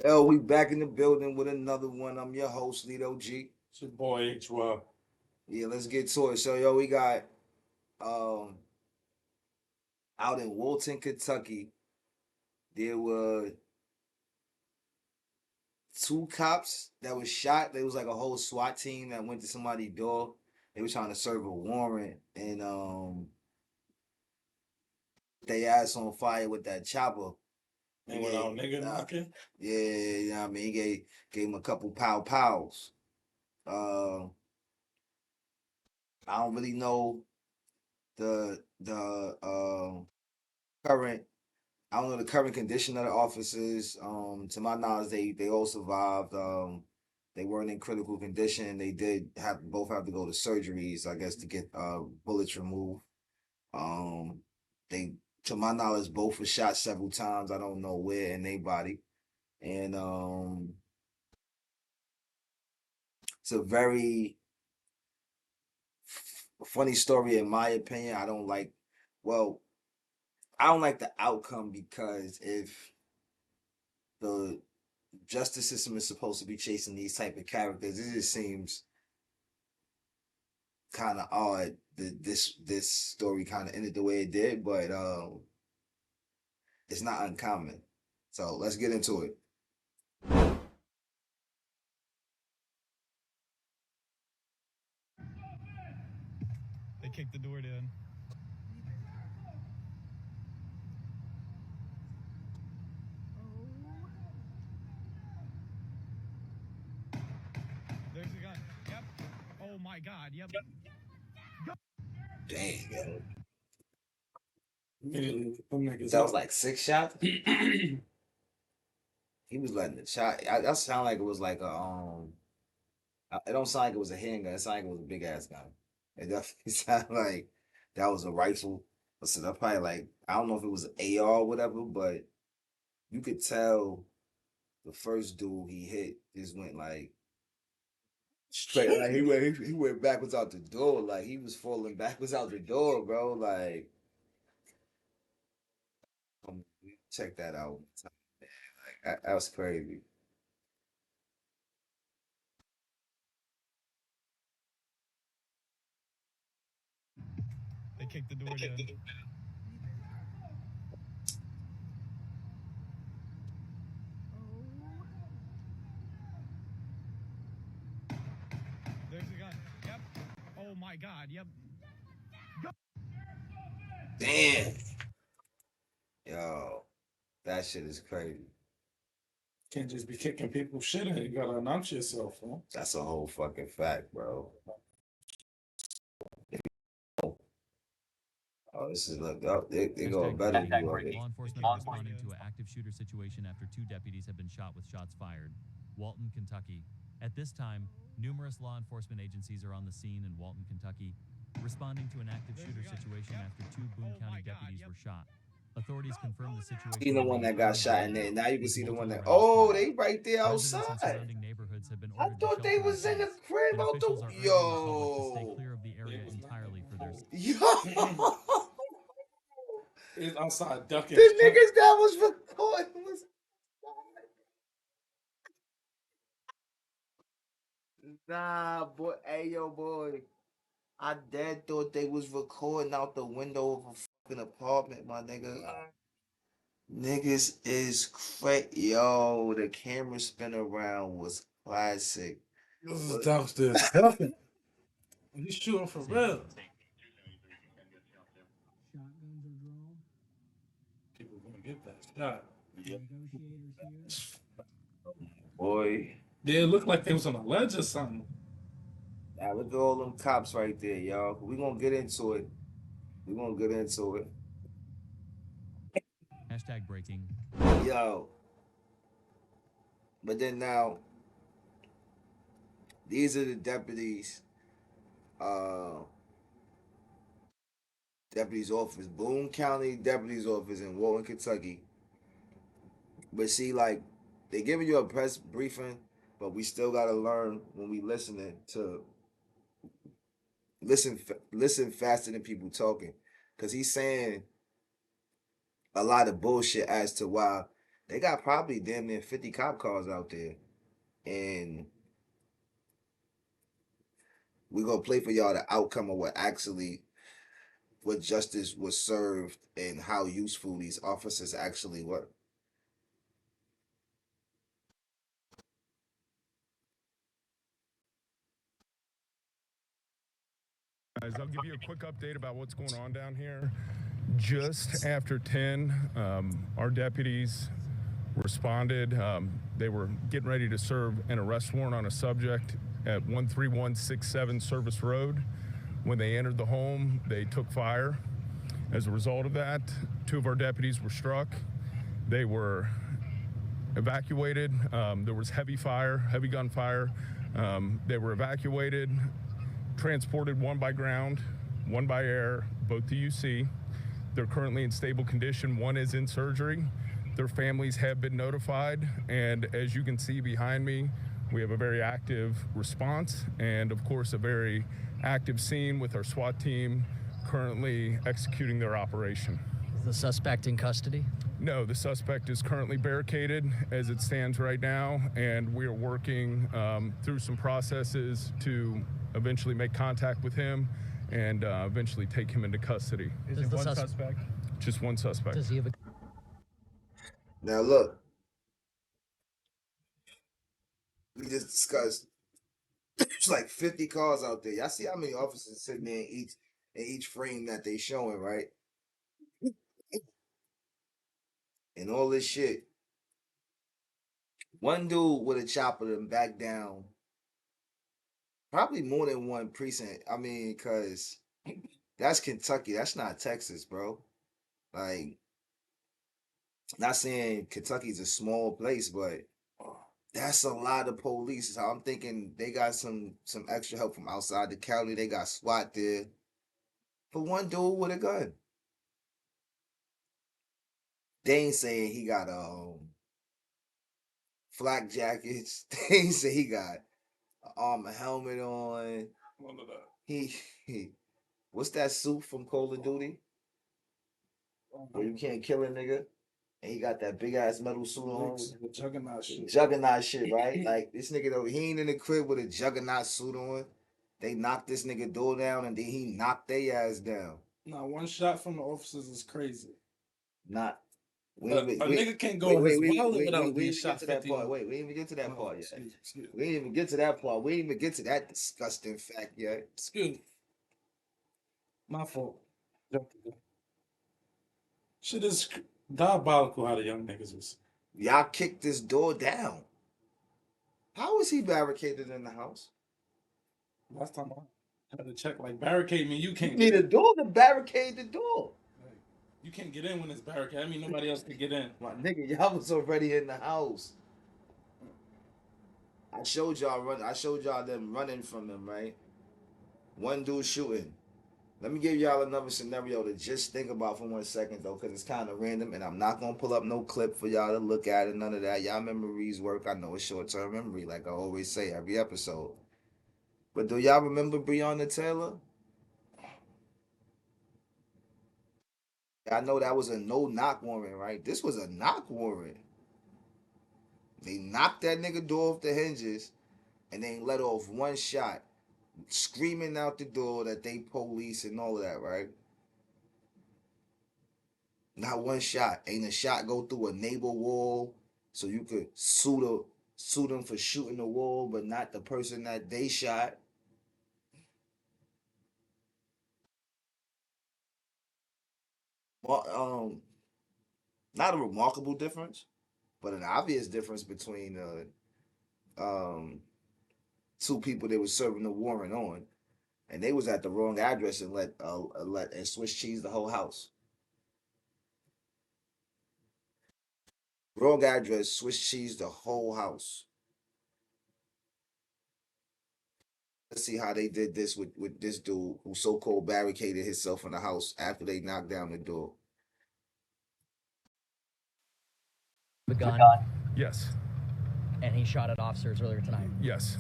Yo, we back in the building with another one. I'm your host, Lido G. It's your boy H. Yeah, let's get to it. So, yo, we got um out in Walton, Kentucky. There were two cops that was shot. There was like a whole SWAT team that went to somebody's door. They were trying to serve a warrant, and they ass on fire with that chopper. And without nigga knocking. Yeah, you know what I mean? He gave him a couple pows. Uh, I don't really know the current I don't know the current condition of the officers. To my knowledge, they all survived. They weren't in critical condition. They did have both have to go to surgeries, I guess, to get bullets removed. Um, they, to my knowledge, both were shot several times. I don't know where in their body, and it's a very funny story in my opinion. Well, I don't like the outcome because if the justice system is supposed to be chasing these type of characters, it just seems kind of odd that this story kind of ended the way it did, but it's not uncommon. So let's get into it. They kicked the door down. There's a gun. Yep. Oh my God. Yep. Dang, yo. Them That was like 6 shots. He was letting the shot. That sound like it was like a. It don't sound like it was a handgun. It sounded like it was a big ass gun. It definitely sounded like that was a rifle. So that probably like I don't know if it was an AR or whatever, but you could tell the first dude he hit just went like straight. Like he went backwards out the door. Like he was falling backwards out the door, bro. Like check that out. Like that was crazy. They kicked the door down. There's a gun. Yep. Oh my God. Yep. Damn. Yo, that shit is crazy. Can't just be kicking people's shit in. You gotta announce yourself, huh? That's a whole fucking fact, bro. Oh, this is look up. They go better than you already. Law enforcement responding to an active shooter situation after two deputies have been shot with shots fired. Walton, Kentucky. At this time, numerous law enforcement agencies are on the scene in Walton, Kentucky, responding to an active shooter situation after two Boone County deputies were shot. Authorities confirmed the situation. Seen the one that got shot in there. Now you can with see the one that. multiple rounds Oh, fired. they right there Residents in outside. surrounding neighborhoods have been I ordered to thought they shelter in was in the place, crib and out officials the. are urging the public to stay clear of the area It was not. entirely for their Yo. It's outside ducking. The niggas that was recording was. Nah, boy. Hey, yo, boy. I dead thought they was recording out the window of a fucking apartment, my nigga. Niggas is crazy. Yo, the camera spin around was classic. This is downstairs ducking. He's shooting for real. People gonna get that shot. Yeah. Boy. Yeah, it looked like they was on a ledge or something. Now look at all them cops right there, y'all. We gonna get into it. We gonna get into it. hashtag breaking. Yo. But then now, these are the deputies, uh, deputy's office, Boone County Deputy's Office in Walton, Kentucky. But see, like, they giving you a press briefing, but we still gotta learn when we listening to listen faster than people talking, cause he's saying a lot of bullshit as to why They got probably damn near 50 cop cars out there. And we're gonna play for y'all the outcome of what justice was served and how useful these officers actually were. Guys, I'll give you a quick update about what's going on down here. Just after 10, our deputies responded. They were getting ready to serve an arrest warrant on a subject at 13167 Service Road. When they entered the home, they took fire. As a result of that, 2 of our deputies were struck. They were evacuated. There was heavy gunfire. They were evacuated, transported, one by ground, one by air, both to UC. They're currently in stable condition. One is in surgery. Their families have been notified, and as you can see behind me, we have a very active response and, of course, a very active scene with our SWAT team currently executing their operation. Is the suspect in custody? No, the suspect is currently barricaded as it stands right now, and we are working through some processes to eventually make contact with him and eventually take him into custody. Is it one suspect? Just one suspect. Does he have a... Now look, we just discussed it's like 50 cars out there. Y'all see how many officers sitting there in each frame that they showing, right? And all this shit. One dude would have chopped them back down. Probably more than one precinct. I mean, cause that's Kentucky. That's not Texas, bro. Like, not saying Kentucky's a small place, but that's a lot of police. So I'm thinking they got some extra help from outside the county. They got SWAT there. For one dude with a gun. They ain't saying he got flak jackets. They ain't say he got a helmet on. None of that. He what's that suit from Call of Duty? Where you can't kill a nigga. And he got that big ass metal suit on. The juggernaut shit. Juggernaut shit, right? Like this nigga though, he ain't in the crib with a juggernaut suit on. They knocked this nigga door down and then he knocked their ass down. Nah, one shot from the officers is crazy. Not A nigga can't go his wallet without being shot to that 50. part. Wait, we didn't even get to that part yet. Excuse We didn't even get to that part. We didn't even get to that disgusting fact yet. me. My fault. Shit is diabolical how the young niggas is. Y'all kicked this door down. How was he barricaded in the house? Last time I had to check, like, barricade me, you You can't need a door to barricade the door. You can't get in when it's barricade. I mean, nobody else can get in. My nigga, y'all was already in the house. I showed y'all them running from them, right? One dude shooting. Let me give y'all another scenario to just think about for 1 second, though, because it's kind of random, and I'm not going to pull up no clip for y'all to look at it, none of that. Y'all memories work. I know it's short-term memory, like I always say every episode. But do y'all remember Breonna Taylor? I know that was a no-knock warrant, right? This was a knock warrant. They knocked that nigga door off the hinges, and they let off one shot, screaming out the door that they police and all of that, right? Not one shot. Ain't a shot go through a neighbor wall so you could sue them for shooting the wall, but not the person that they shot. Well, not a remarkable difference, but an obvious difference between two people they were serving the warrant on, and they was at the wrong address and let and Swiss cheese the whole house. Wrong address, Swiss cheese the whole house. Let's see how they did this with this dude who so-called barricaded himself in the house after they knocked down the door. The gun, Yes. and he shot at officers earlier tonight. Yes.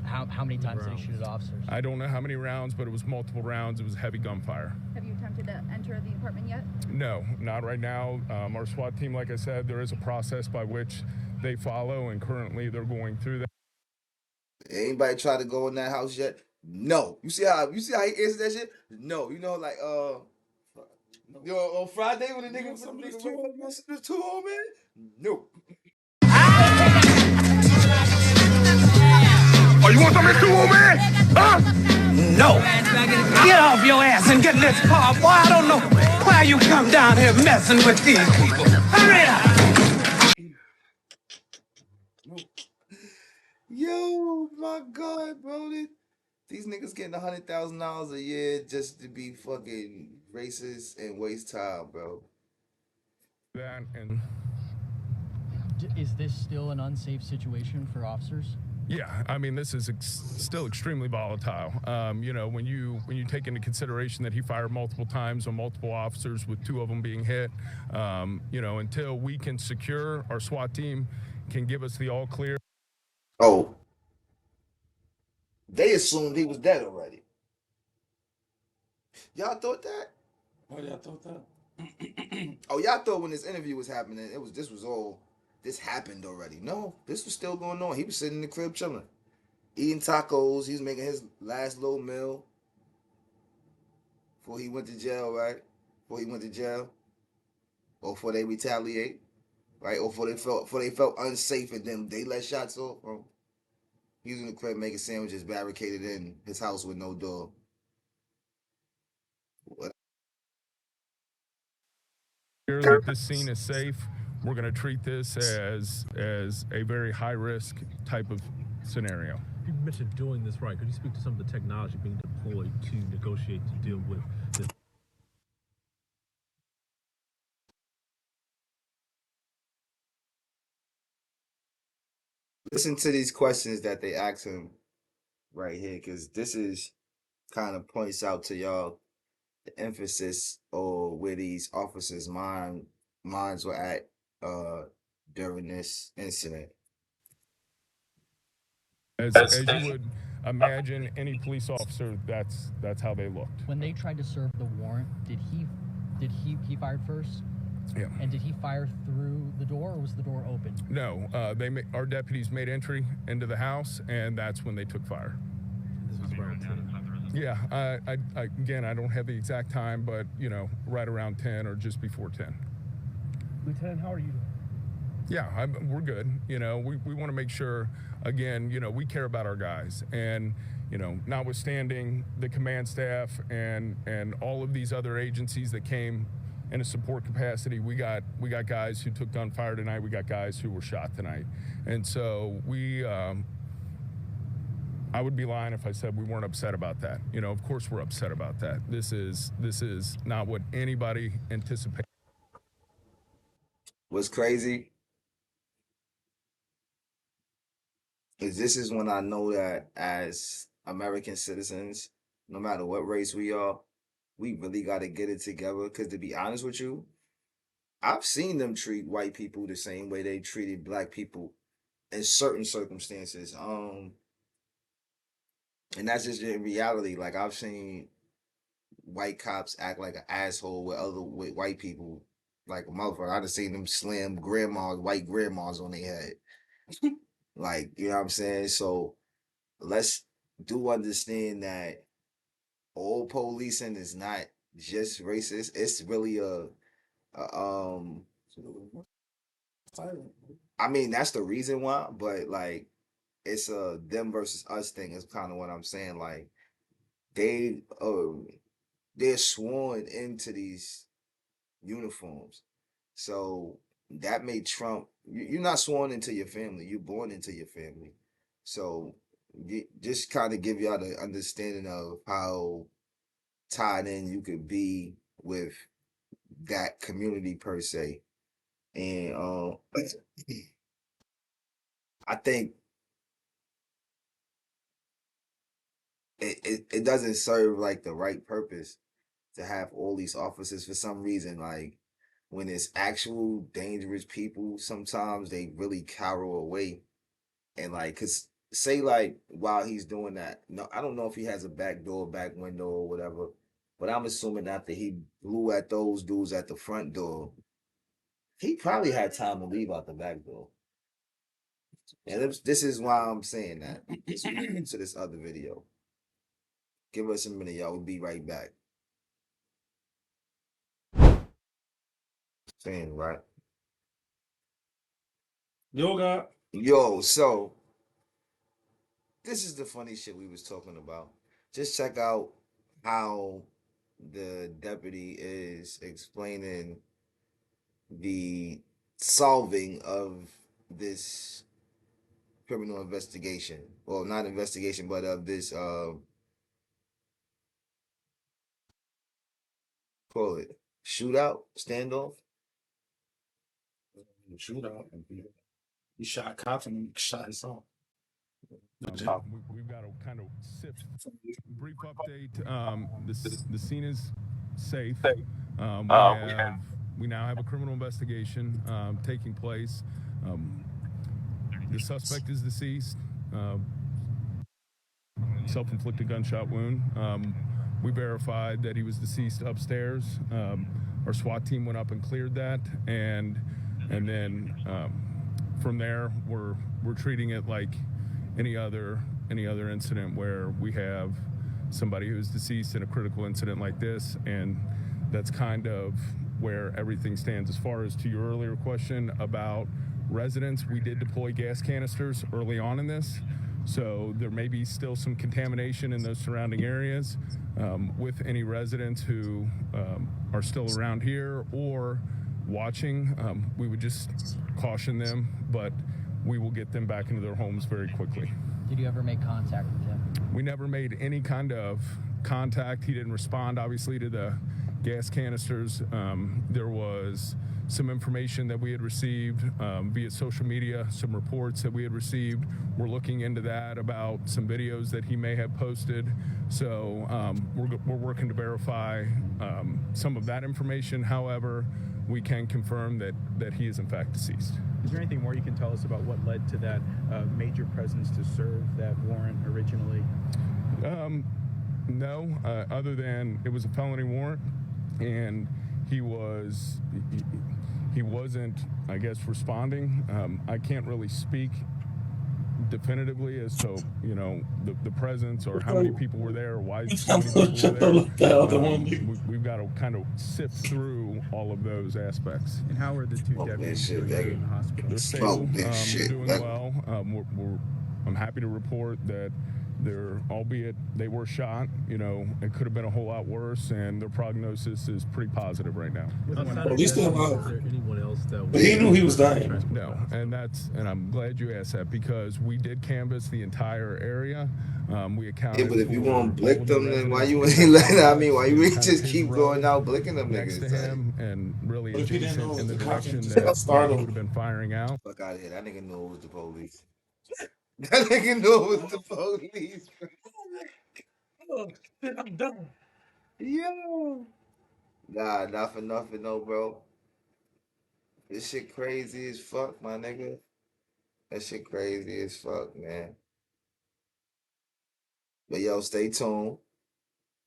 How many times did he shoot at officers? I don't know how many rounds, but it was multiple rounds. It was heavy gunfire. Have you attempted attempted to enter the apartment yet? No, not right now. Our SWAT team, like I said, there is a process by which they follow, and currently they're going through that. Anybody try to go in that house yet? No. You see how he answered that shit? No. You know, like yo, on Friday when the nigga was too old, man? No. Oh, you want something too old, man? Huh? No. Get off your ass and get in this car, boy. I don't know why you come down here messing with these people. Hurry up. Yo, my God, bro. These niggas getting $100,000 a year just to be fucking racist and waste time, bro. That and Is this still an unsafe situation for officers? yeah, I mean, this is still extremely volatile. You know, when you take into consideration that he fired multiple times on multiple officers, with 2 of them being hit, you know, until we can secure, our SWAT team can give us the all clear. Oh. They assumed he was dead already. Y'all thought that? Oh, y'all thought that? Oh, y'all thought when this interview was happening, this happened already. No, this was still going on. He was sitting in the crib chilling, eating tacos. He was making his last little meal before he went to jail, right? Before he went to jail, or before they retaliate, right? Or before they felt unsafe and then they let shots off. Bro. He was in the crib making sandwiches, barricaded in his house with no door. What? That this scene is safe. We're going to treat this as a very high risk type of scenario. You mentioned doing this right. Could you speak to some of the technology being deployed to negotiate to deal with this? Listen to these questions that they ask him right here, because this is kind of points out to y'all the emphasis or where these officers' minds were at during this incident. As you would imagine, any police officer, that's how they looked. When they tried to serve the warrant, did he fired first? Yeah. And did he fire through the door, or was the door open? No, our deputies made entry into the house, and that's when they took fire. This was around 10. Yeah, I again, I don't have the exact time, but you know, right around 10 or just before 10. Lieutenant, how are you doing? Yeah, we're good. You know, we want to make sure, again, you know, we care about our guys, and you know, notwithstanding the command staff and all of these other agencies that came in a support capacity, we got guys who took gunfire tonight. We got guys who were shot tonight, and so I would be lying if I said we weren't upset about that. You know, of course we're upset about that. This is not what anybody anticipated. What's crazy is this is when I know that as American citizens, no matter what race we are, we really got to get it together. Because to be honest with you, I've seen them treat white people the same way they treated black people in certain circumstances. And that's just in reality. Like, I've seen white cops act like an asshole with white people, like a motherfucker. I've seen them slam white grandmas on their head. Like, you know what I'm saying? So let's do understand that all policing is not just racist. It's really I mean, that's the reason why, but like, it's a them versus us thing is kind of what I'm saying. Like, they're sworn into these uniforms, so that made Trump. You're not sworn into your family. You're born into your family. So just kind of give y'all the understanding of how tied in you could be with that community per se. And I think it doesn't serve like the right purpose to have all these officers for some reason. Like, when it's actual dangerous people, sometimes they really cower away. And like, cause say like while he's doing that, no, I don't know if he has a back door, back window, or whatever. But I'm assuming after he blew at those dudes at the front door, he probably had time to leave out the back door. And this is why I'm saying that. Let's get into this other video. Give us a minute, y'all. We'll be right back. Saying right. Yo, so this is the funny shit we was talking about. Just check out how the deputy is explaining the solving of this criminal investigation. Well, not investigation, but of this call it shootout, standoff. Shootout. He shot cops and shot his son. We've got to kind of sift. Brief update. The scene is safe. We now have a criminal investigation taking place. The suspect is deceased. Self-inflicted gunshot wound. We verified that he was deceased upstairs. Our SWAT team went up and cleared that, and then from there we're treating it like any other incident where we have somebody who's deceased in a critical incident like this, and that's kind of where everything stands. As far as to your earlier question about residents, we did deploy gas canisters early on in this, so there may be still some contamination in those surrounding areas. With any residents who are still around here or watching, we would just caution them, but we will get them back into their homes very quickly. Did you ever make contact with him? We never made any kind of contact. He didn't respond, obviously, to the gas canisters. There was some information that we had received via social media, some reports that we had received. We're looking into that about some videos that he may have posted. So we're working to verify some of that information. However, we can confirm that he is in fact deceased. Is there anything more you can tell us about what led to that major presence to serve that warrant originally? No, other than it was a felony warrant, and he wasn't, I guess, responding. I can't really speak definitively as to the presence or how many people were there or why so many people were there. We've got to kind of sift through all of those aspects. And how are the two deputies doing in the hospital? They're stable, doing well. I'm happy to report that albeit they were shot, it could have been a whole lot worse, and their prognosis is pretty positive right now. At least anyone else that But he knew he was dying. No, and I'm glad you asked that, because we did canvass the entire area. We accounted. Yeah, but if you want to blick them, then why you ain't letting? I mean, why you ain't just keep going out blicking them next niggas? to him and really But if he didn't know adjacent in the it was the direction cops, that startled. he would have been firing out. Fuck out of here. That nigga knew it was the police. That nigga knew it was the police. Oh, shit, I'm done. Yo. Nah, not for nothing though, bro. This shit crazy as fuck, my nigga. That shit crazy as fuck, man. But yo, stay tuned.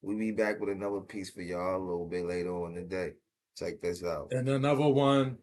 We'll be back with another piece for y'all a little bit later on in the day. Check this out. And another one